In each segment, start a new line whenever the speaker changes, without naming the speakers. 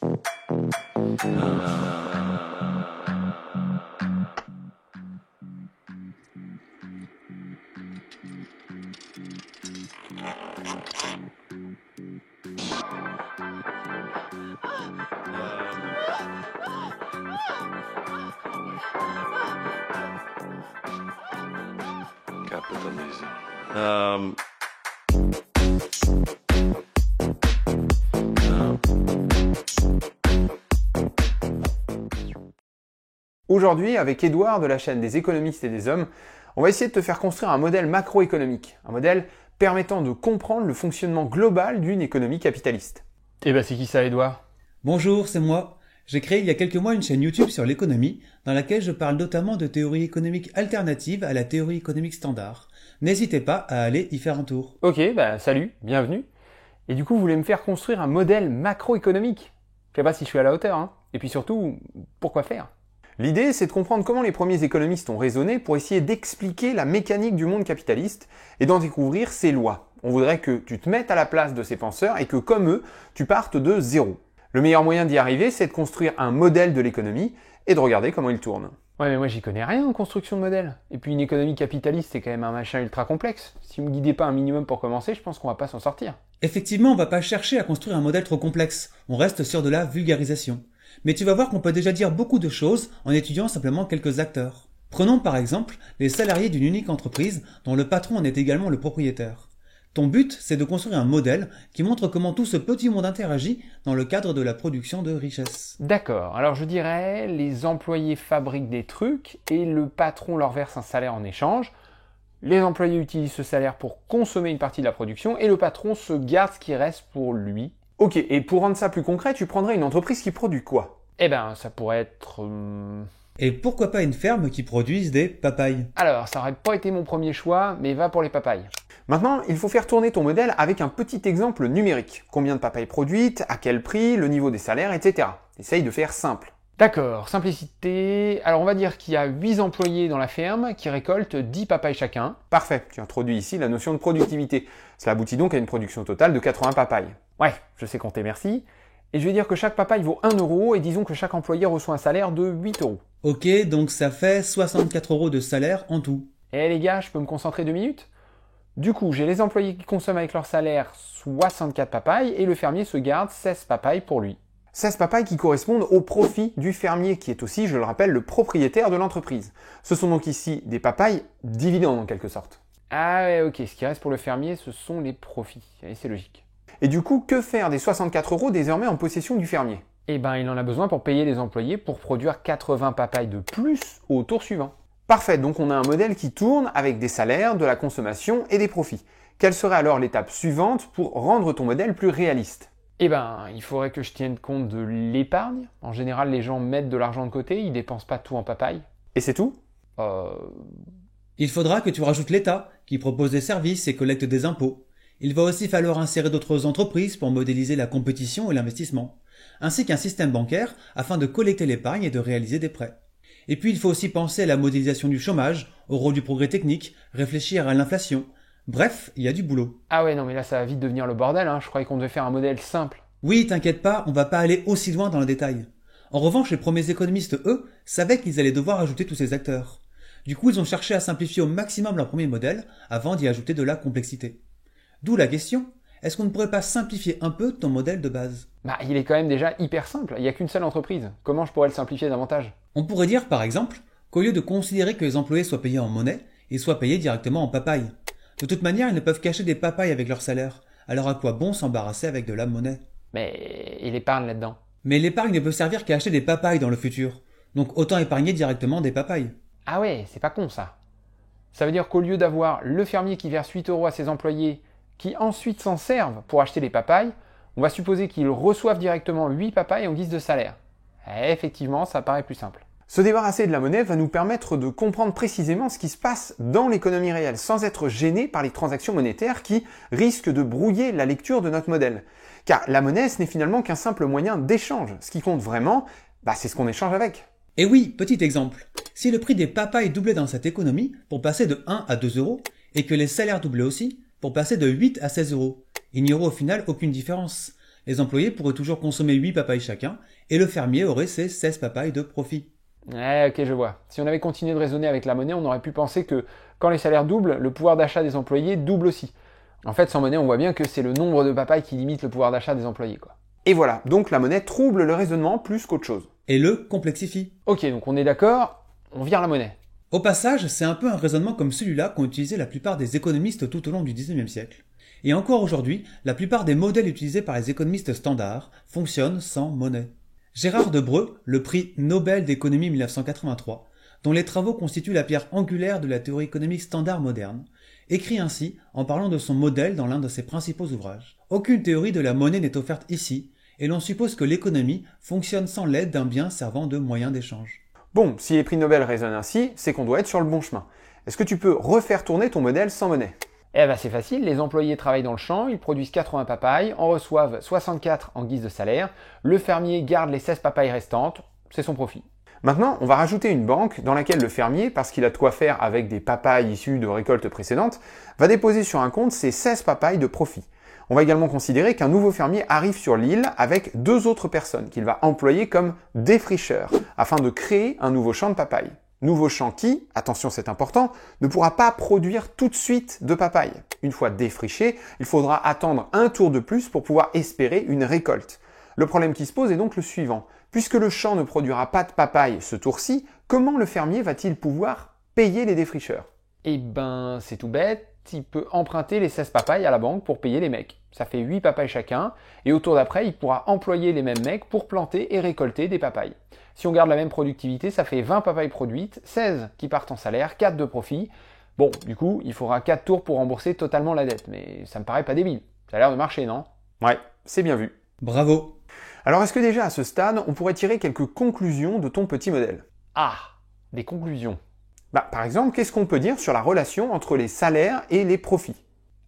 Capitalism.
Aujourd'hui, avec Édouard de la chaîne des économistes et des hommes, on va essayer de te faire construire un modèle macroéconomique, un modèle permettant de comprendre le fonctionnement global d'une économie capitaliste.
Eh ben c'est qui ça, Édouard?
Bonjour, c'est moi. J'ai créé il y a quelques mois une chaîne YouTube sur l'économie, dans laquelle je parle notamment de théories économiques alternatives à la théorie économique standard. N'hésitez pas à aller y faire un tour.
Ok, salut, bienvenue. Et du coup, vous voulez me faire construire un modèle macroéconomique? Je sais pas si je suis à la hauteur, hein. Et puis surtout, pourquoi faire? L'idée, c'est de comprendre comment les premiers économistes ont raisonné pour essayer d'expliquer la mécanique du monde capitaliste et d'en découvrir ses lois. On voudrait que tu te mettes à la place de ces penseurs et que, comme eux, tu partes de zéro. Le meilleur moyen d'y arriver, c'est de construire un modèle de l'économie et de regarder comment il tourne. Ouais, mais moi j'y connais rien en construction de modèle. Et puis une économie capitaliste, c'est quand même un machin ultra complexe. Si vous me guidez pas un minimum pour commencer, je pense qu'on va pas s'en sortir.
Effectivement, on va pas chercher à construire un modèle trop complexe. On reste sur de la vulgarisation. Mais tu vas voir qu'on peut déjà dire beaucoup de choses en étudiant simplement quelques acteurs. Prenons par exemple les salariés d'une unique entreprise dont le patron en est également le propriétaire. Ton but, c'est de construire un modèle qui montre comment tout ce petit monde interagit dans le cadre de la production de richesse.
D'accord, alors je dirais les employés fabriquent des trucs et le patron leur verse un salaire en échange. Les employés utilisent ce salaire pour consommer une partie de la production et le patron se garde ce qui reste pour lui. Ok, et pour rendre ça plus concret, tu prendrais une entreprise qui produit quoi? Eh ben, ça pourrait être...
Et pourquoi pas une ferme qui produise des papayes?
Alors, ça aurait pas été mon premier choix, mais va pour les papayes. Maintenant, il faut faire tourner ton modèle avec un petit exemple numérique. Combien de papayes produites, à quel prix, le niveau des salaires, etc. Essaye de faire simple. D'accord, simplicité. Alors on va dire qu'il y a 8 employés dans la ferme qui récoltent 10 papayes chacun. Parfait, tu introduis ici la notion de productivité. Cela aboutit donc à une production totale de 80 papayes. Ouais, je sais compter, merci. Et je vais dire que chaque papaye vaut 1 euro et disons que chaque employé reçoit un salaire de 8 euros.
Ok, donc ça fait 64 euros de salaire en tout.
Eh les gars, je peux me concentrer 2 minutes? Du coup, j'ai les employés qui consomment avec leur salaire 64 papayes et le fermier se garde 16 papayes pour lui. 16 papayes qui correspondent au profit du fermier qui est aussi, je le rappelle, le propriétaire de l'entreprise. Ce sont donc ici des papayes dividendes en quelque sorte. Ah ouais, ok, ce qui reste pour le fermier, ce sont les profits. Allez, c'est logique. Et du coup, que faire des 64 euros désormais en possession du fermier? Eh ben, il en a besoin pour payer les employés pour produire 80 papayes de plus au tour suivant. Parfait, donc on a un modèle qui tourne avec des salaires, de la consommation et des profits. Quelle serait alors l'étape suivante pour rendre ton modèle plus réaliste? Eh ben, il faudrait que je tienne compte de l'épargne. En général, les gens mettent de l'argent de côté, ils dépensent pas tout en papaye. Et c'est tout?
Il faudra que tu rajoutes l'État, qui propose des services et collecte des impôts. Il va aussi falloir insérer d'autres entreprises pour modéliser la compétition et l'investissement, ainsi qu'un système bancaire afin de collecter l'épargne et de réaliser des prêts. Et puis il faut aussi penser à la modélisation du chômage, au rôle du progrès technique, réfléchir à l'inflation. Bref, il y a du boulot.
Ah ouais, non mais là ça va vite devenir le bordel, hein. Je croyais qu'on devait faire un modèle simple.
Oui, t'inquiète pas, on va pas aller aussi loin dans le détail. En revanche, les premiers économistes, eux, savaient qu'ils allaient devoir ajouter tous ces acteurs. Du coup, ils ont cherché à simplifier au maximum leur premier modèle avant d'y ajouter de la complexité. D'où la question, est-ce qu'on ne pourrait pas simplifier un peu ton modèle de base?
Il est quand même déjà hyper simple, il n'y a qu'une seule entreprise. Comment je pourrais le simplifier davantage?
On pourrait dire par exemple qu'au lieu de considérer que les employés soient payés en monnaie, ils soient payés directement en papaye. De toute manière, ils ne peuvent cacher des papayes avec leur salaire, alors à quoi bon s'embarrasser avec de la monnaie?
Mais il épargne là-dedans.
Mais l'épargne ne peut servir qu'à acheter des papayes dans le futur, donc autant épargner directement des papayes.
Ah ouais, c'est pas con ça. Ça veut dire qu'au lieu d'avoir le fermier qui verse 8 euros à ses employés, qui ensuite s'en servent pour acheter les papayes, on va supposer qu'ils reçoivent directement 8 papayes en guise de salaire. Et effectivement, ça paraît plus simple. Se débarrasser de la monnaie va nous permettre de comprendre précisément ce qui se passe dans l'économie réelle, sans être gêné par les transactions monétaires qui risquent de brouiller la lecture de notre modèle. Car la monnaie, ce n'est finalement qu'un simple moyen d'échange. Ce qui compte vraiment, c'est ce qu'on échange avec.
Et oui, petit exemple. Si le prix des papayes doublait dans cette économie pour passer de 1 à 2 euros, et que les salaires doublaient aussi pour passer de 8 à 16 euros, il n'y aurait au final aucune différence, Les employés pourraient toujours consommer 8 papayes chacun, et le fermier aurait ses 16 papayes de profit.
Ouais, ok, je vois. Si on avait continué de raisonner avec la monnaie, on aurait pu penser que quand les salaires doublent, le pouvoir d'achat des employés double aussi. En fait, sans monnaie, on voit bien que c'est le nombre de papayes qui limite le pouvoir d'achat des employés, quoi. Et voilà, donc la monnaie trouble le raisonnement plus qu'autre chose.
Et le complexifie.
Ok, donc on est d'accord, on vire la monnaie.
Au passage, c'est un peu un raisonnement comme celui-là qu'ont utilisé la plupart des économistes tout au long du XIXe siècle. Et encore aujourd'hui, la plupart des modèles utilisés par les économistes standards fonctionnent sans monnaie. Gérard Debreu, le prix Nobel d'économie 1983, dont les travaux constituent la pierre angulaire de la théorie économique standard moderne, écrit ainsi en parlant de son modèle dans l'un de ses principaux ouvrages. Aucune théorie de la monnaie n'est offerte ici, et l'on suppose que l'économie fonctionne sans l'aide d'un bien servant de moyen d'échange.
Bon, si les prix Nobel raisonnent ainsi, c'est qu'on doit être sur le bon chemin. Est-ce que tu peux refaire tourner ton modèle sans monnaie? Eh ben c'est facile, les employés travaillent dans le champ, ils produisent 80 papayes, en reçoivent 64 en guise de salaire, le fermier garde les 16 papayes restantes, c'est son profit. Maintenant, on va rajouter une banque dans laquelle le fermier, parce qu'il a de quoi faire avec des papayes issues de récoltes précédentes, va déposer sur un compte ses 16 papayes de profit. On va également considérer qu'un nouveau fermier arrive sur l'île avec 2 autres personnes qu'il va employer comme défricheurs afin de créer un nouveau champ de papaye. Nouveau champ qui, attention c'est important, ne pourra pas produire tout de suite de papaye. Une fois défriché, il faudra attendre un tour de plus pour pouvoir espérer une récolte. Le problème qui se pose est donc le suivant. Puisque le champ ne produira pas de papaye ce tour-ci, comment le fermier va-t-il pouvoir payer les défricheurs? Eh ben, c'est tout bête. Il peut emprunter les 16 papayes à la banque pour payer les mecs. Ça fait 8 papayes chacun, et au tour d'après, il pourra employer les mêmes mecs pour planter et récolter des papayes. Si on garde la même productivité, ça fait 20 papayes produites, 16 qui partent en salaire, 4 de profit. Bon, du coup, il faudra 4 tours pour rembourser totalement la dette, mais ça me paraît pas débile. Ça a l'air de marcher, non? Ouais, c'est bien vu.
Bravo.
Alors est-ce que déjà à ce stade, on pourrait tirer quelques conclusions de ton petit modèle? Ah, des conclusions. Par exemple, qu'est-ce qu'on peut dire sur la relation entre les salaires et les profits?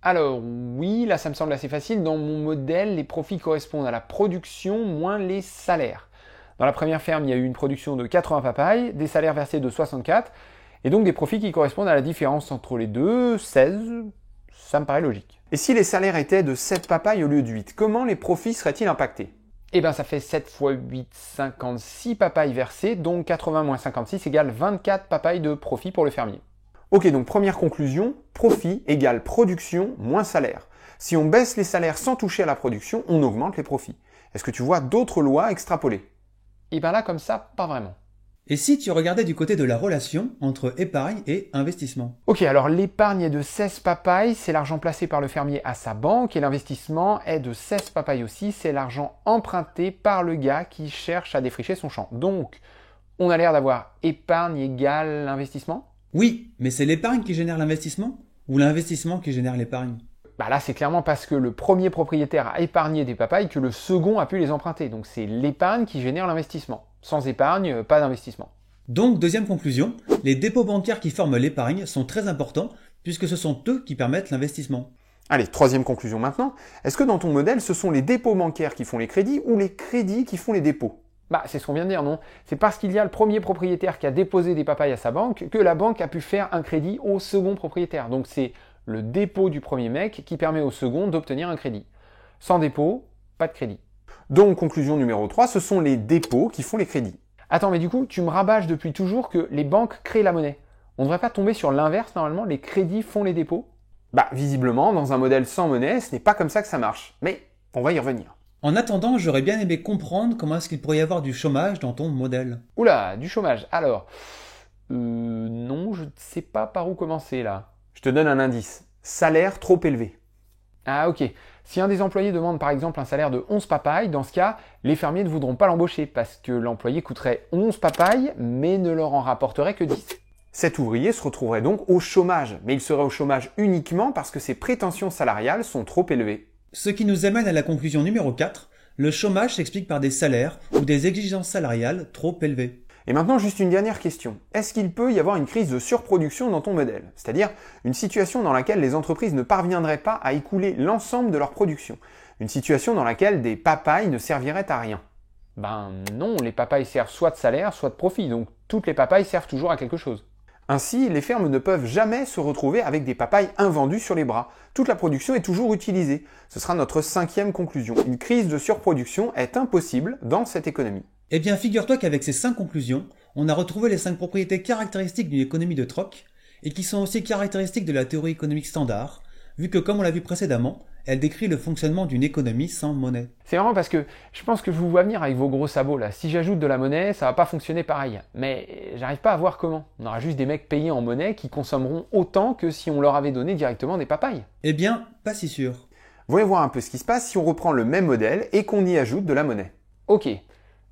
Alors oui, là ça me semble assez facile. Dans mon modèle, les profits correspondent à la production moins les salaires. Dans la première ferme, il y a eu une production de 80 papayes, des salaires versés de 64, et donc des profits qui correspondent à la différence entre les deux, 16, ça me paraît logique. Et si les salaires étaient de 7 papayes au lieu de 8, comment les profits seraient-ils impactés? Eh bien ça fait 7 x 8, 56 papayes versées, donc 80 moins 56 égale 24 papayes de profit pour le fermier. Ok, donc première conclusion, profit égale production moins salaire. Si on baisse les salaires sans toucher à la production, on augmente les profits. Est-ce que tu vois d'autres lois extrapolées? Eh bien là, comme ça, pas vraiment.
Et si tu regardais du côté de la relation entre épargne et investissement?
Ok, alors l'épargne est de 16 papayes, c'est l'argent placé par le fermier à sa banque, et l'investissement est de 16 papayes aussi, c'est l'argent emprunté par le gars qui cherche à défricher son champ. Donc, on a l'air d'avoir épargne égale investissement?
Oui, mais c'est l'épargne qui génère l'investissement ou l'investissement qui génère l'épargne?
Là, c'est clairement parce que le premier propriétaire a épargné des papayes que le second a pu les emprunter. Donc c'est l'épargne qui génère l'investissement. Sans épargne, pas d'investissement.
Donc, deuxième conclusion, les dépôts bancaires qui forment l'épargne sont très importants puisque ce sont eux qui permettent l'investissement.
Allez, troisième conclusion maintenant. Est-ce que dans ton modèle, ce sont les dépôts bancaires qui font les crédits ou les crédits qui font les dépôts? C'est ce qu'on vient de dire, non? C'est parce qu'il y a le premier propriétaire qui a déposé des papayes à sa banque que la banque a pu faire un crédit au second propriétaire. Donc c'est le dépôt du premier mec qui permet au second d'obtenir un crédit. Sans dépôt, pas de crédit. Donc conclusion numéro 3, ce sont les dépôts qui font les crédits. Attends, mais du coup, tu me rabâches depuis toujours que les banques créent la monnaie. On ne devrait pas tomber sur l'inverse normalement, les crédits font les dépôts? Visiblement, dans un modèle sans monnaie, ce n'est pas comme ça que ça marche. Mais on va y revenir.
En attendant, j'aurais bien aimé comprendre comment est-ce qu'il pourrait y avoir du chômage dans ton modèle.
Oula, du chômage. Alors, non, je ne sais pas par où commencer là. Je te donne un indice. Salaire trop élevé. Ah ok. Si un des employés demande par exemple un salaire de 11 papayes, dans ce cas, les fermiers ne voudront pas l'embaucher parce que l'employé coûterait 11 papayes mais ne leur en rapporterait que 10. Cet ouvrier se retrouverait donc au chômage, mais il serait au chômage uniquement parce que ses prétentions salariales sont trop élevées.
Ce qui nous amène à la conclusion numéro 4, le chômage s'explique par des salaires ou des exigences salariales trop élevées.
Et maintenant, juste une dernière question. Est-ce qu'il peut y avoir une crise de surproduction dans ton modèle? C'est-à-dire une situation dans laquelle les entreprises ne parviendraient pas à écouler l'ensemble de leur production. Une situation dans laquelle des papayes ne serviraient à rien. Non, les papayes servent soit de salaire, soit de profit. Donc toutes les papayes servent toujours à quelque chose. Ainsi, les fermes ne peuvent jamais se retrouver avec des papayes invendus sur les bras. Toute la production est toujours utilisée. Ce sera notre 5e conclusion. Une crise de surproduction est impossible dans cette économie.
Eh bien, figure-toi qu'avec ces 5 conclusions, on a retrouvé les 5 propriétés caractéristiques d'une économie de troc, et qui sont aussi caractéristiques de la théorie économique standard, vu que, comme on l'a vu précédemment, elle décrit le fonctionnement d'une économie sans monnaie.
C'est marrant parce que je pense que je vous vois venir avec vos gros sabots là. Si j'ajoute de la monnaie, ça va pas fonctionner pareil. Mais j'arrive pas à voir comment. On aura juste des mecs payés en monnaie qui consommeront autant que si on leur avait donné directement des papayes.
Eh bien, pas si sûr.
Voyons voir un peu ce qui se passe si on reprend le même modèle et qu'on y ajoute de la monnaie. Ok.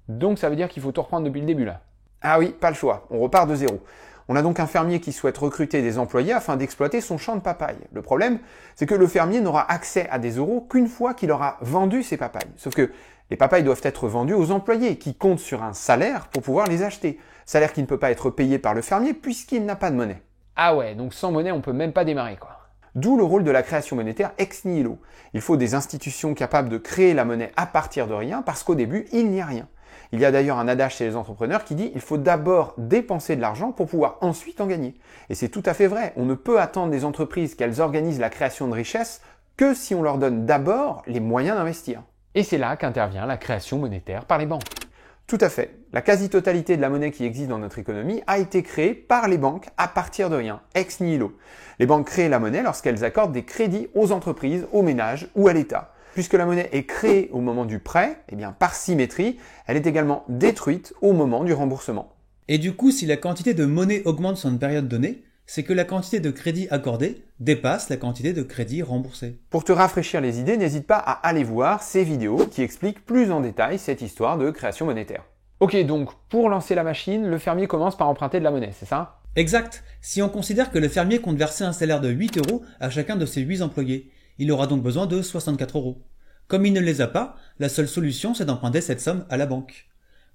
Donc ça veut dire qu'il faut tout reprendre depuis le début là. Ah oui, pas le choix. On repart de zéro. On a donc un fermier qui souhaite recruter des employés afin d'exploiter son champ de papaye. Le problème, c'est que le fermier n'aura accès à des euros qu'une fois qu'il aura vendu ses papayes. Sauf que les papayes doivent être vendues aux employés qui comptent sur un salaire pour pouvoir les acheter. Salaire qui ne peut pas être payé par le fermier puisqu'il n'a pas de monnaie. Ah ouais, donc sans monnaie, on peut même pas démarrer quoi. D'où le rôle de la création monétaire ex nihilo. Il faut des institutions capables de créer la monnaie à partir de rien parce qu'au début, il n'y a rien. Il y a d'ailleurs un adage chez les entrepreneurs qui dit il faut d'abord dépenser de l'argent pour pouvoir ensuite en gagner. Et c'est tout à fait vrai, on ne peut attendre des entreprises qu'elles organisent la création de richesses que si on leur donne d'abord les moyens d'investir. Et c'est là qu'intervient la création monétaire par les banques. Tout à fait. La quasi-totalité de la monnaie qui existe dans notre économie a été créée par les banques à partir de rien, ex nihilo. Les banques créent la monnaie lorsqu'elles accordent des crédits aux entreprises, aux ménages ou à l'État. Puisque la monnaie est créée au moment du prêt, eh bien par symétrie, elle est également détruite au moment du remboursement.
Et du coup, si la quantité de monnaie augmente sur une période donnée, c'est que la quantité de crédit accordé dépasse la quantité de crédit remboursé.
Pour te rafraîchir les idées, n'hésite pas à aller voir ces vidéos qui expliquent plus en détail cette histoire de création monétaire. Ok, donc pour lancer la machine, le fermier commence par emprunter de la monnaie, c'est ça?
Exact. Si on considère que le fermier compte verser un salaire de 8 € à chacun de ses 8 employés, il aura donc besoin de 64 €. Comme il ne les a pas, la seule solution c'est d'emprunter cette somme à la banque.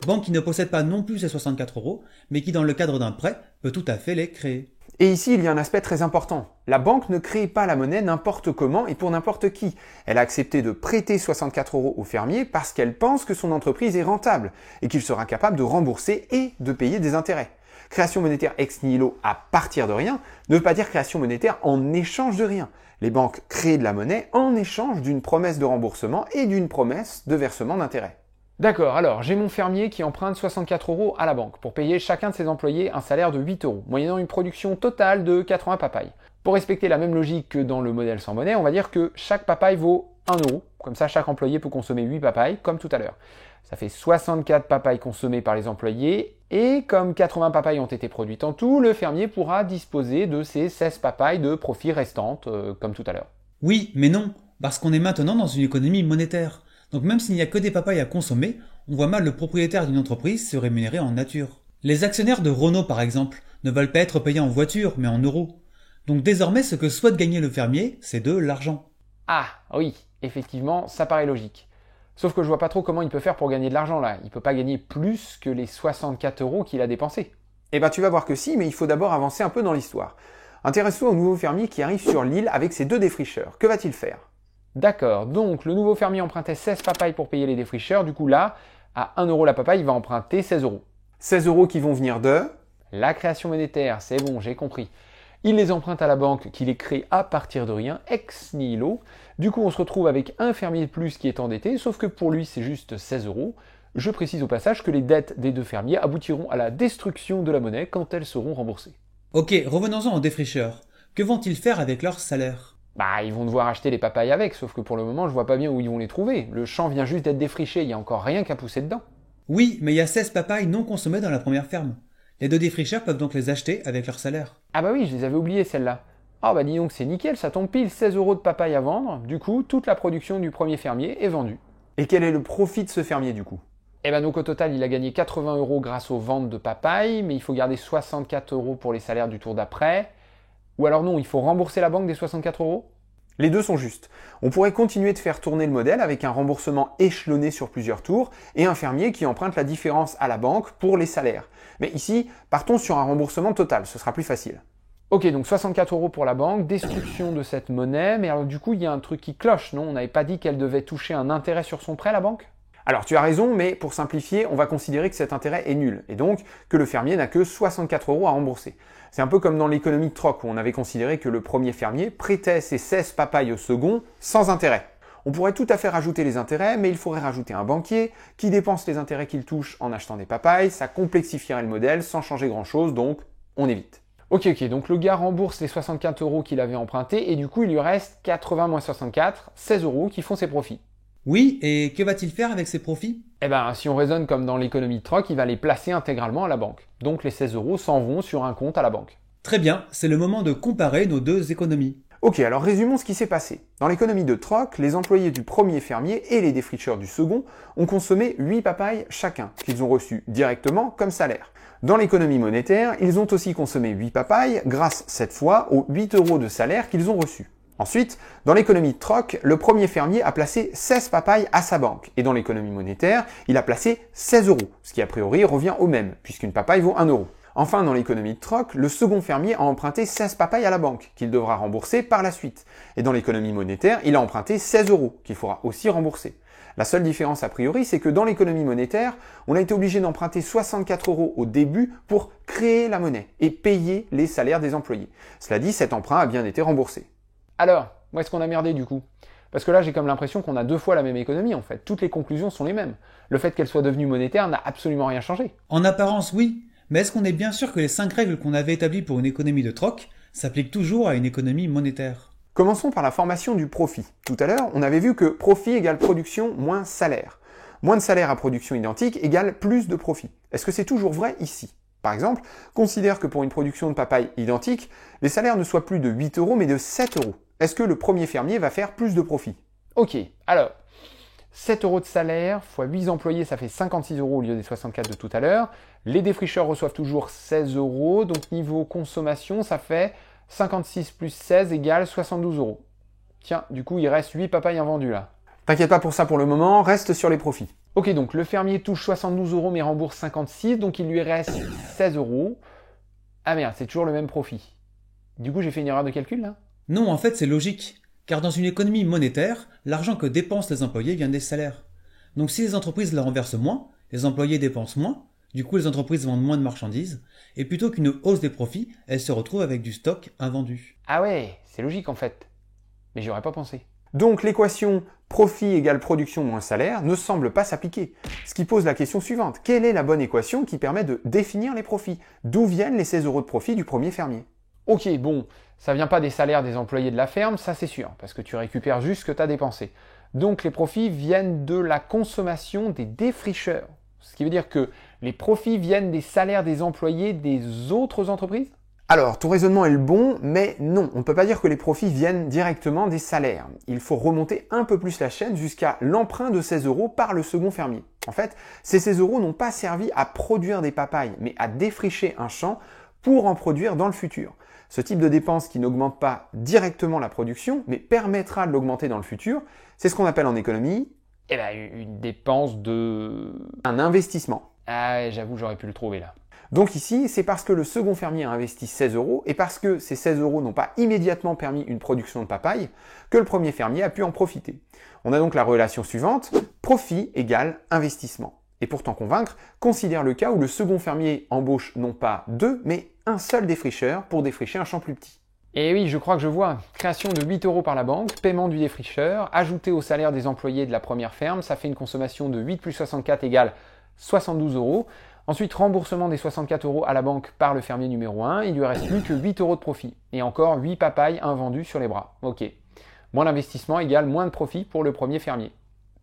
Banque qui ne possède pas non plus ces 64 €, mais qui dans le cadre d'un prêt peut tout à fait les créer.
Et ici, il y a un aspect très important. La banque ne crée pas la monnaie n'importe comment et pour n'importe qui. Elle a accepté de prêter 64 € au fermier parce qu'elle pense que son entreprise est rentable et qu'il sera capable de rembourser et de payer des intérêts. Création monétaire ex nihilo à partir de rien ne veut pas dire création monétaire en échange de rien. Les banques créent de la monnaie en échange d'une promesse de remboursement et d'une promesse de versement d'intérêts. D'accord, alors j'ai mon fermier qui emprunte 64 € à la banque pour payer chacun de ses employés un salaire de 8 €, moyennant une production totale de 80 papayes. Pour respecter la même logique que dans le modèle sans monnaie, on va dire que chaque papaye vaut 1 €, comme ça chaque employé peut consommer 8 papayes, comme tout à l'heure. Ça fait 64 papayes consommées par les employés, et comme 80 papayes ont été produites en tout, le fermier pourra disposer de ces 16 papayes de profit restantes, comme tout à l'heure.
Oui, mais non, parce qu'on est maintenant dans une économie monétaire. Donc même s'il n'y a que des papayes à consommer, on voit mal le propriétaire d'une entreprise se rémunérer en nature. Les actionnaires de Renault par exemple ne veulent pas être payés en voiture, mais en euros. Donc désormais ce que souhaite gagner le fermier, c'est de l'argent.
Ah oui, effectivement, ça paraît logique. Sauf que je vois pas trop comment il peut faire pour gagner de l'argent là. Il peut pas gagner plus que les 64 € qu'il a dépensés. Eh ben tu vas voir que si, mais il faut d'abord avancer un peu dans l'histoire. Intéresse-toi au nouveau fermier qui arrive sur l'île avec ses 2 défricheurs. Que va-t-il faire? D'accord, donc le nouveau fermier empruntait 16 papayes pour payer les défricheurs. Du coup là, à 1 € la papaye, il va emprunter 16 €. 16 € qui vont venir de la création monétaire, c'est bon, j'ai compris. Il les emprunte à la banque qui les crée à partir de rien, ex nihilo. Du coup, on se retrouve avec un fermier de plus qui est endetté, sauf que pour lui, c'est juste 16 €. Je précise au passage que les dettes des 2 fermiers aboutiront à la destruction de la monnaie quand elles seront remboursées.
Ok, revenons-en aux défricheurs. Que vont-ils faire avec leur salaire?
Bah, ils vont devoir acheter les papayes avec, sauf que pour le moment, je vois pas bien où ils vont les trouver. Le champ vient juste d'être défriché, il y a encore rien qu'à pousser dedans.
Oui, mais il y a 16 papayes non consommées dans la première ferme. Les 2 défricheurs peuvent donc les acheter avec leur salaire.
Ah bah oui, je les avais oubliées celles-là. Ah bah dis donc, c'est nickel, ça tombe pile 16 € de papaye à vendre. Du coup, toute la production du premier fermier est vendue. Et quel est le profit de ce fermier du coup? Eh ben donc au total, il a gagné 80 € grâce aux ventes de papaye, mais il faut garder 64 € pour les salaires du tour d'après. Ou alors non, il faut rembourser la banque des 64 €? Les deux sont justes. On pourrait continuer de faire tourner le modèle avec un remboursement échelonné sur plusieurs tours et un fermier qui emprunte la différence à la banque pour les salaires. Mais ici, partons sur un remboursement total, ce sera plus facile. Ok, donc 64 € pour la banque, destruction de cette monnaie, mais alors du coup, il y a un truc qui cloche, non? On n'avait pas dit qu'elle devait toucher un intérêt sur son prêt, la banque? Alors tu as raison, mais pour simplifier, on va considérer que cet intérêt est nul, et donc que le fermier n'a que 64 € à rembourser. C'est un peu comme dans l'économie de troc, où on avait considéré que le premier fermier prêtait ses 16 papayes au second sans intérêt. On pourrait tout à fait rajouter les intérêts, mais il faudrait rajouter un banquier qui dépense les intérêts qu'il touche en achetant des papayes, ça complexifierait le modèle sans changer grand-chose, donc on évite. Ok, donc le gars rembourse les 64 € qu'il avait empruntés, et du coup il lui reste 80 moins 64, 16 € qui font ses profits.
Oui, et que va-t-il faire avec ses profits?
Eh ben, si on raisonne comme dans l'économie de troc, il va les placer intégralement à la banque. Donc les 16 € s'en vont sur un compte à la banque.
Très bien, c'est le moment de comparer nos deux économies.
Ok, alors résumons ce qui s'est passé. Dans l'économie de troc, les employés du premier fermier et les défricheurs du second ont consommé 8 papayes chacun, qu'ils ont reçus directement comme salaire. Dans l'économie monétaire, ils ont aussi consommé 8 papayes grâce cette fois aux 8 € de salaire qu'ils ont reçus. Ensuite, dans l'économie de troc, le premier fermier a placé 16 papayes à sa banque. Et dans l'économie monétaire, il a placé 16 €, ce qui a priori revient au même, puisqu'une papaye vaut 1 €. Enfin, dans l'économie de troc, le second fermier a emprunté 16 papayes à la banque, qu'il devra rembourser par la suite. Et dans l'économie monétaire, il a emprunté 16 €, qu'il faudra aussi rembourser. La seule différence a priori, c'est que dans l'économie monétaire, on a été obligé d'emprunter 64 € au début pour créer la monnaie et payer les salaires des employés. Cela dit, cet emprunt a bien été remboursé. Alors, où est-ce qu'on a merdé du coup? Parce que là, j'ai comme l'impression qu'on a 2 fois la même économie en fait. Toutes les conclusions sont les mêmes. Le fait qu'elle soit devenue monétaire n'a absolument rien changé.
En apparence, oui, mais est-ce qu'on est bien sûr que les 5 règles qu'on avait établies pour une économie de troc s'appliquent toujours à une économie monétaire?
Commençons par la formation du profit. Tout à l'heure, on avait vu que profit égale production moins salaire. Moins de salaire à production identique égale plus de profit. Est-ce que c'est toujours vrai ici? Par exemple, considère que pour une production de papaye identique, les salaires ne soient plus de 8 € mais de 7 €. Est-ce que le premier fermier va faire plus de profit? Ok, alors, 7 € de salaire fois 8 employés, ça fait 56 € au lieu des 64 de tout à l'heure. Les défricheurs reçoivent toujours 16 €, donc niveau consommation, ça fait 56 plus 16 égale 72 €. Tiens, du coup, il reste 8 papayes invendus là. T'inquiète pas pour ça pour le moment, reste sur les profits. Ok, donc le fermier touche 72 € mais rembourse 56, donc il lui reste 16 €. Ah merde, c'est toujours le même profit. Du coup, j'ai fait une erreur de calcul là?
Non, en fait, c'est logique. Car dans une économie monétaire, l'argent que dépensent les employés vient des salaires. Donc si les entreprises la renversent moins, les employés dépensent moins, du coup les entreprises vendent moins de marchandises, et plutôt qu'une hausse des profits, elles se retrouvent avec du stock invendu.
Ah ouais, c'est logique en fait. Mais j'y aurais pas pensé. Donc l'équation profit égale production moins salaire ne semble pas s'appliquer. Ce qui pose la question suivante. Quelle est la bonne équation qui permet de définir les profits? D'où viennent les 16 € de profit du premier fermier? Ok, bon, ça vient pas des salaires des employés de la ferme, ça c'est sûr, parce que tu récupères juste ce que tu as dépensé. Donc les profits viennent de la consommation des défricheurs. Ce qui veut dire que les profits viennent des salaires des employés des autres entreprises? Alors, ton raisonnement est le bon, mais non, on ne peut pas dire que les profits viennent directement des salaires. Il faut remonter un peu plus la chaîne jusqu'à l'emprunt de 16 € par le second fermier. En fait, ces 16 € n'ont pas servi à produire des papayes, mais à défricher un champ pour en produire dans le futur. Ce type de dépense qui n'augmente pas directement la production, mais permettra de l'augmenter dans le futur, c'est ce qu'on appelle en économie une dépense un investissement. Ah, j'avoue, j'aurais pu le trouver là. Donc ici, c'est parce que le second fermier a investi 16 € et parce que ces 16 € n'ont pas immédiatement permis une production de papaye que le premier fermier a pu en profiter. On a donc la relation suivante, profit égale investissement. Et pour t'en convaincre, considère le cas où le second fermier embauche non pas 2, mais un seul défricheur pour défricher un champ plus petit. Et oui, je crois que je vois. Création de 8 € par la banque, paiement du défricheur, ajouté au salaire des employés de la première ferme, ça fait une consommation de 8 plus 64 égale 72 €. Ensuite, remboursement des 64 € à la banque par le fermier numéro 1, il lui reste plus que 8 € de profit. Et encore 8 papayes invendus sur les bras. Ok. Moins d'investissement égale moins de profit pour le premier fermier.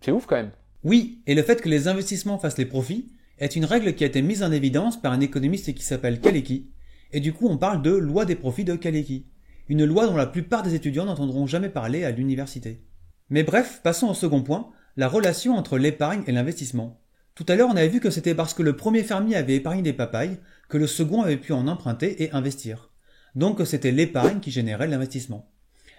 C'est ouf quand même.
Oui, et le fait que les investissements fassent les profits est une règle qui a été mise en évidence par un économiste qui s'appelle Kalecki. Et du coup, on parle de loi des profits de Kalecki. Une loi dont la plupart des étudiants n'entendront jamais parler à l'université. Mais bref, passons au second point, la relation entre l'épargne et l'investissement. Tout à l'heure, on avait vu que c'était parce que le premier fermier avait épargné des papayes que le second avait pu en emprunter et investir. Donc c'était l'épargne qui générait l'investissement.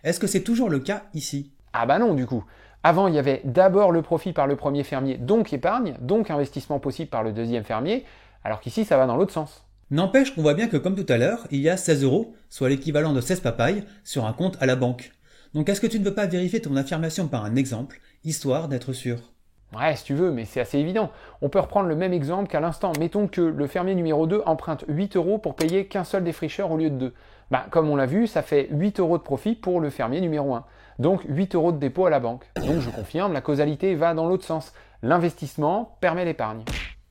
Est-ce que c'est toujours le cas ici?
Ah bah non du coup. Avant, il y avait d'abord le profit par le premier fermier, donc épargne, donc investissement possible par le deuxième fermier, alors qu'ici ça va dans l'autre sens.
N'empêche qu'on voit bien que comme tout à l'heure, il y a 16 €, soit l'équivalent de 16 papayes, sur un compte à la banque. Donc est-ce que tu ne veux pas vérifier ton affirmation par un exemple, histoire d'être sûr?
Ouais, si tu veux, mais c'est assez évident. On peut reprendre le même exemple qu'à l'instant. Mettons que le fermier numéro 2 emprunte 8 euros pour payer qu'un seul défricheur au lieu de deux. Comme on l'a vu, ça fait 8 euros de profit pour le fermier numéro 1. Donc 8 euros de dépôt à la banque. Donc je confirme, la causalité va dans l'autre sens. L'investissement permet l'épargne.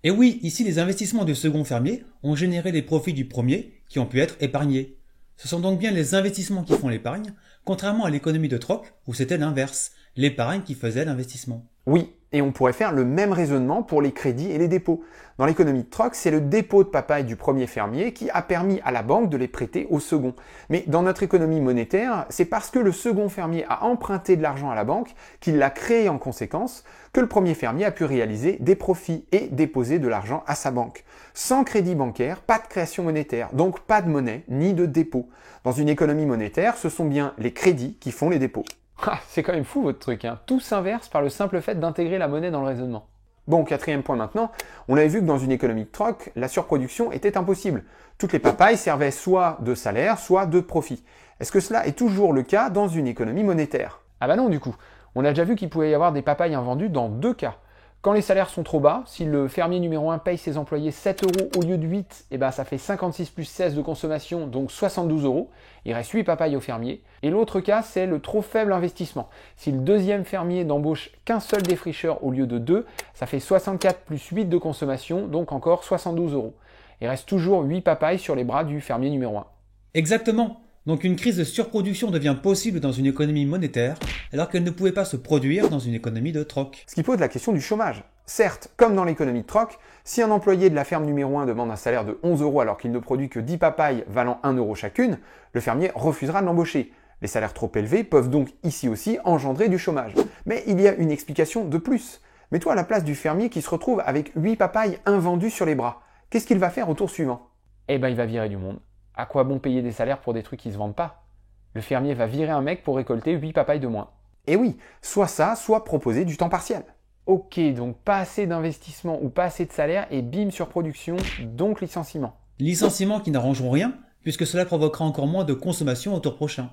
Et oui, ici les investissements du second fermier ont généré les profits du premier qui ont pu être épargnés. Ce sont donc bien les investissements qui font l'épargne, contrairement à l'économie de troc où c'était l'inverse, l'épargne qui faisait l'investissement.
Oui, et on pourrait faire le même raisonnement pour les crédits et les dépôts. Dans l'économie de troc, c'est le dépôt de papaye du premier fermier qui a permis à la banque de les prêter au second. Mais dans notre économie monétaire, c'est parce que le second fermier a emprunté de l'argent à la banque, qu'il l'a créé en conséquence, que le premier fermier a pu réaliser des profits et déposer de l'argent à sa banque. Sans crédit bancaire, pas de création monétaire, donc pas de monnaie ni de dépôt. Dans une économie monétaire, ce sont bien les crédits qui font les dépôts. Ah, c'est quand même fou votre truc, hein. Tout s'inverse par le simple fait d'intégrer la monnaie dans le raisonnement. Bon, quatrième point maintenant, on avait vu que dans une économie de troc, la surproduction était impossible. Toutes les papayes servaient soit de salaire, soit de profit. Est-ce que cela est toujours le cas dans une économie monétaire? Ah bah non du coup. On a déjà vu qu'il pouvait y avoir des papayes invendus dans deux cas. Quand les salaires sont trop bas, si le fermier numéro 1 paye ses employés 7 euros au lieu de 8, ça fait 56 plus 16 de consommation, donc 72 euros. Il reste 8 papayes au fermier. Et l'autre cas, c'est le trop faible investissement. Si le deuxième fermier n'embauche qu'un seul défricheur au lieu de 2, ça fait 64 plus 8 de consommation, donc encore 72 euros. Il reste toujours 8 papayes sur les bras du fermier numéro 1.
Exactement. Donc une crise de surproduction devient possible dans une économie monétaire, alors qu'elle ne pouvait pas se produire dans une économie de troc.
Ce qui pose la question du chômage. Certes, comme dans l'économie de troc, si un employé de la ferme numéro 1 demande un salaire de 11 euros alors qu'il ne produit que 10 papayes valant 1 euro chacune, le fermier refusera de l'embaucher. Les salaires trop élevés peuvent donc ici aussi engendrer du chômage. Mais il y a une explication de plus. Mets-toi à la place du fermier qui se retrouve avec 8 papayes invendues sur les bras. Qu'est-ce qu'il va faire au tour suivant? Il va virer du monde. À quoi bon payer des salaires pour des trucs qui se vendent pas? Le fermier va virer un mec pour récolter 8 papayes de moins. Et oui, soit ça, soit proposer du temps partiel. Ok, donc pas assez d'investissement ou pas assez de salaire et bim surproduction, donc licenciement.
Licenciements qui n'arrangeront rien, puisque cela provoquera encore moins de consommation au tour prochain.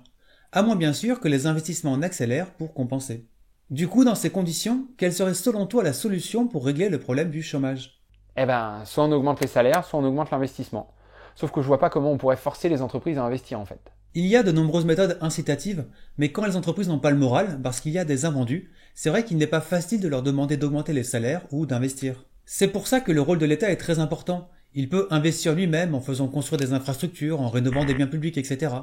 À moins bien sûr que les investissements n'accélèrent pour compenser. Du coup, dans ces conditions, quelle serait selon toi la solution pour régler le problème du chômage?
Soit on augmente les salaires, soit on augmente l'investissement. Sauf que je vois pas comment on pourrait forcer les entreprises à investir en fait.
Il y a de nombreuses méthodes incitatives, mais quand les entreprises n'ont pas le moral, parce qu'il y a des invendus, c'est vrai qu'il n'est pas facile de leur demander d'augmenter les salaires ou d'investir. C'est pour ça que le rôle de l'État est très important. Il peut investir lui-même en faisant construire des infrastructures, en rénovant des biens publics, etc.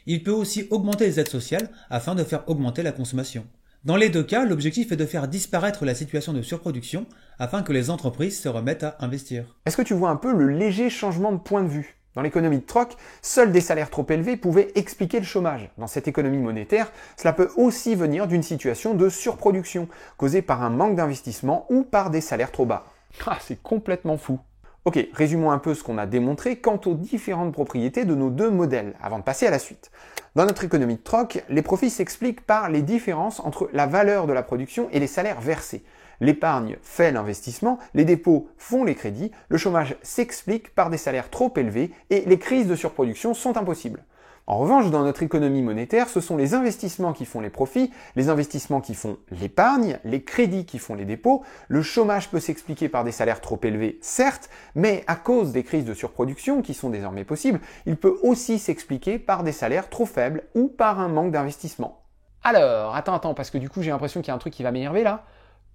Il peut aussi augmenter les aides sociales afin de faire augmenter la consommation. Dans les deux cas, l'objectif est de faire disparaître la situation de surproduction afin que les entreprises se remettent à investir.
Est-ce que tu vois un peu le léger changement de point de vue? Dans l'économie de troc, seuls des salaires trop élevés pouvaient expliquer le chômage. Dans cette économie monétaire, cela peut aussi venir d'une situation de surproduction, causée par un manque d'investissement ou par des salaires trop bas. Ah, c'est complètement fou. Ok, résumons un peu ce qu'on a démontré quant aux différentes propriétés de nos deux modèles, avant de passer à la suite. Dans notre économie de troc, les profits s'expliquent par les différences entre la valeur de la production et les salaires versés. L'épargne fait l'investissement, les dépôts font les crédits, le chômage s'explique par des salaires trop élevés et les crises de surproduction sont impossibles. En revanche, dans notre économie monétaire, ce sont les investissements qui font les profits, les investissements qui font l'épargne, les crédits qui font les dépôts. Le chômage peut s'expliquer par des salaires trop élevés, certes, mais à cause des crises de surproduction qui sont désormais possibles, il peut aussi s'expliquer par des salaires trop faibles ou par un manque d'investissement. Alors, attends, parce que du coup j'ai l'impression qu'il y a un truc qui va m'énerver là.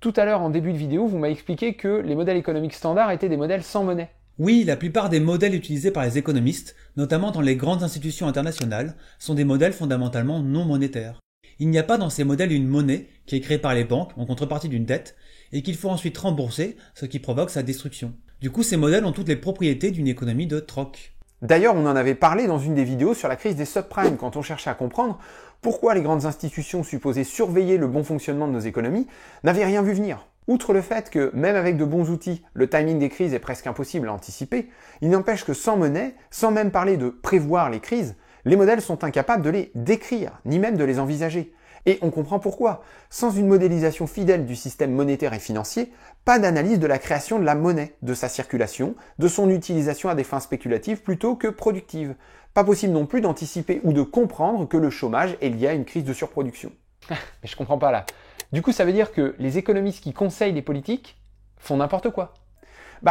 Tout à l'heure en début de vidéo, vous m'avez expliqué que les modèles économiques standards étaient des modèles sans monnaie.
Oui, la plupart des modèles utilisés par les économistes, notamment dans les grandes institutions internationales, sont des modèles fondamentalement non monétaires. Il n'y a pas dans ces modèles une monnaie qui est créée par les banques en contrepartie d'une dette et qu'il faut ensuite rembourser, ce qui provoque sa destruction. Du coup, ces modèles ont toutes les propriétés d'une économie de troc.
D'ailleurs, on en avait parlé dans une des vidéos sur la crise des subprimes quand on cherchait à comprendre pourquoi les grandes institutions supposées surveiller le bon fonctionnement de nos économies n'avaient rien vu venir. Outre le fait que, même avec de bons outils, le timing des crises est presque impossible à anticiper, il n'empêche que sans monnaie, sans même parler de prévoir les crises, les modèles sont incapables de les décrire, ni même de les envisager. Et on comprend pourquoi. Sans une modélisation fidèle du système monétaire et financier, pas d'analyse de la création de la monnaie, de sa circulation, de son utilisation à des fins spéculatives plutôt que productives. Pas possible non plus d'anticiper ou de comprendre que le chômage est lié à une crise de surproduction. Mais je comprends pas là. Du coup, ça veut dire que les économistes qui conseillent les politiques font n'importe quoi.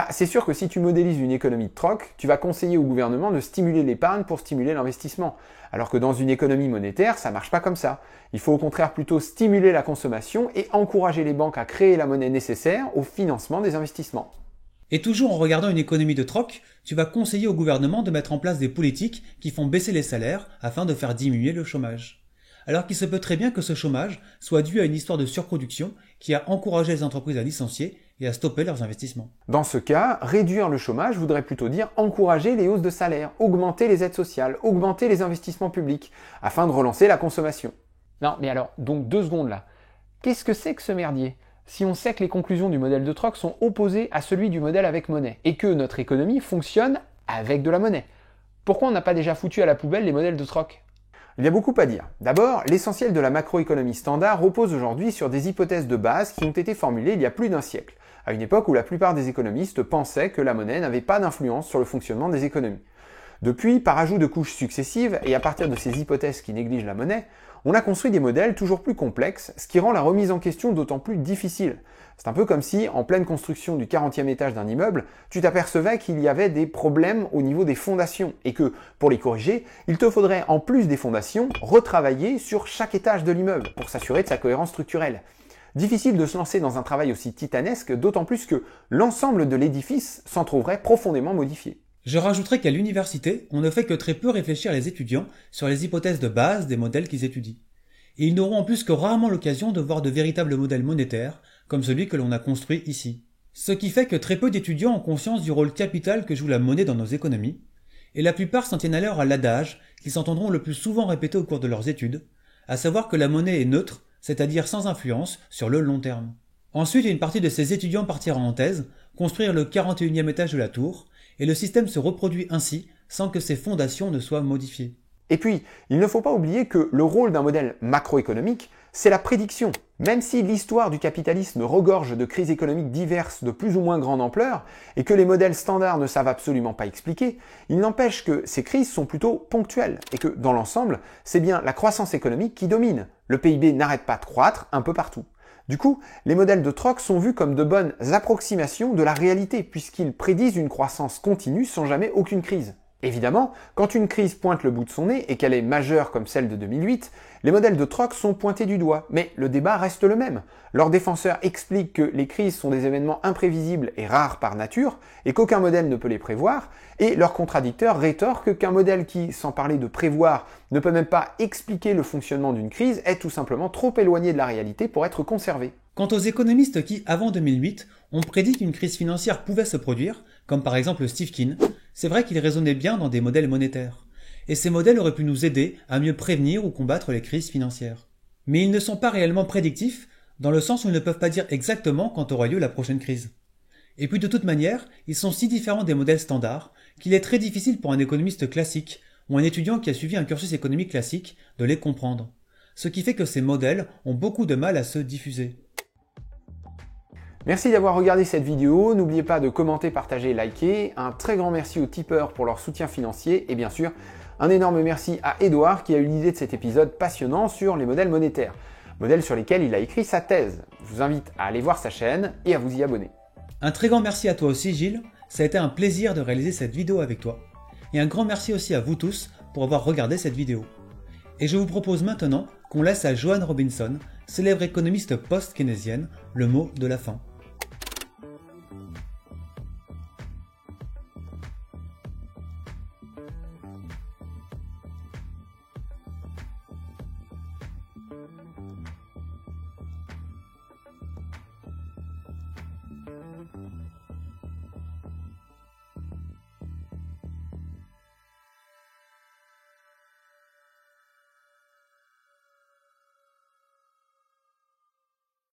C'est sûr que si tu modélises une économie de troc, tu vas conseiller au gouvernement de stimuler l'épargne pour stimuler l'investissement. Alors que dans une économie monétaire, ça marche pas comme ça. Il faut au contraire plutôt stimuler la consommation et encourager les banques à créer la monnaie nécessaire au financement des investissements.
Et toujours en regardant une économie de troc, tu vas conseiller au gouvernement de mettre en place des politiques qui font baisser les salaires afin de faire diminuer le chômage. Alors qu'il se peut très bien que ce chômage soit dû à une histoire de surproduction qui a encouragé les entreprises à licencier et à stopper leurs investissements.
Dans ce cas, réduire le chômage voudrait plutôt dire encourager les hausses de salaire, augmenter les aides sociales, augmenter les investissements publics, afin de relancer la consommation. Non, mais alors, donc 2 secondes là. Qu'est-ce que c'est que ce merdier ? Si on sait que les conclusions du modèle de troc sont opposées à celui du modèle avec monnaie, et que notre économie fonctionne avec de la monnaie, pourquoi on n'a pas déjà foutu à la poubelle les modèles de troc ? Il y a beaucoup à dire. D'abord, l'essentiel de la macroéconomie standard repose aujourd'hui sur des hypothèses de base qui ont été formulées il y a plus d'un siècle, à une époque où la plupart des économistes pensaient que la monnaie n'avait pas d'influence sur le fonctionnement des économies. Depuis, par ajout de couches successives, et à partir de ces hypothèses qui négligent la monnaie, on a construit des modèles toujours plus complexes, ce qui rend la remise en question d'autant plus difficile. C'est un peu comme si, en pleine construction du 40e étage d'un immeuble, tu t'apercevais qu'il y avait des problèmes au niveau des fondations, et que, pour les corriger, il te faudrait, en plus des fondations, retravailler sur chaque étage de l'immeuble, pour s'assurer de sa cohérence structurelle. Difficile de se lancer dans un travail aussi titanesque, d'autant plus que l'ensemble de l'édifice s'en trouverait profondément modifié.
Je rajouterai qu'à l'université, on ne fait que très peu réfléchir les étudiants sur les hypothèses de base des modèles qu'ils étudient. Et ils n'auront en plus que rarement l'occasion de voir de véritables modèles monétaires, comme celui que l'on a construit ici. Ce qui fait que très peu d'étudiants ont conscience du rôle capital que joue la monnaie dans nos économies, et la plupart s'en tiennent alors à l'adage qu'ils s'entendront le plus souvent répéter au cours de leurs études, à savoir que la monnaie est neutre, c'est-à-dire sans influence sur le long terme. Ensuite, une partie de ces étudiants partira en thèse, construire le 41e étage de la tour, et le système se reproduit ainsi sans que ses fondations ne soient modifiées.
Et puis, il ne faut pas oublier que le rôle d'un modèle macroéconomique, c'est la prédiction. Même si l'histoire du capitalisme regorge de crises économiques diverses de plus ou moins grande ampleur, et que les modèles standards ne savent absolument pas expliquer, il n'empêche que ces crises sont plutôt ponctuelles, et que, dans l'ensemble, c'est bien la croissance économique qui domine. Le PIB n'arrête pas de croître un peu partout. Du coup, les modèles de troc sont vus comme de bonnes approximations de la réalité, puisqu'ils prédisent une croissance continue sans jamais aucune crise. Évidemment, quand une crise pointe le bout de son nez et qu'elle est majeure comme celle de 2008, les modèles de troc sont pointés du doigt, mais le débat reste le même. Leurs défenseurs expliquent que les crises sont des événements imprévisibles et rares par nature, et qu'aucun modèle ne peut les prévoir, et leurs contradicteurs rétorquent qu'un modèle qui, sans parler de prévoir, ne peut même pas expliquer le fonctionnement d'une crise est tout simplement trop éloigné de la réalité pour être conservé.
Quant aux économistes qui, avant 2008, ont prédit qu'une crise financière pouvait se produire, comme par exemple Steve Keen, c'est vrai qu'ils raisonnaient bien dans des modèles monétaires. Et ces modèles auraient pu nous aider à mieux prévenir ou combattre les crises financières. Mais ils ne sont pas réellement prédictifs, dans le sens où ils ne peuvent pas dire exactement quand aura lieu la prochaine crise. Et puis de toute manière, ils sont si différents des modèles standards qu'il est très difficile pour un économiste classique ou un étudiant qui a suivi un cursus économique classique de les comprendre. Ce qui fait que ces modèles ont beaucoup de mal à se diffuser.
Merci d'avoir regardé cette vidéo, n'oubliez pas de commenter, partager, liker, un très grand merci aux tipeurs pour leur soutien financier et bien sûr, un énorme merci à Edouard qui a eu l'idée de cet épisode passionnant sur les modèles monétaires, modèles sur lesquels il a écrit sa thèse. Je vous invite à aller voir sa chaîne et à vous y abonner.
Un très grand merci à toi aussi Gilles, ça a été un plaisir de réaliser cette vidéo avec toi. Et un grand merci aussi à vous tous pour avoir regardé cette vidéo. Et je vous propose maintenant qu'on laisse à Joanne Robinson, célèbre économiste post-keynésienne, le mot de la fin.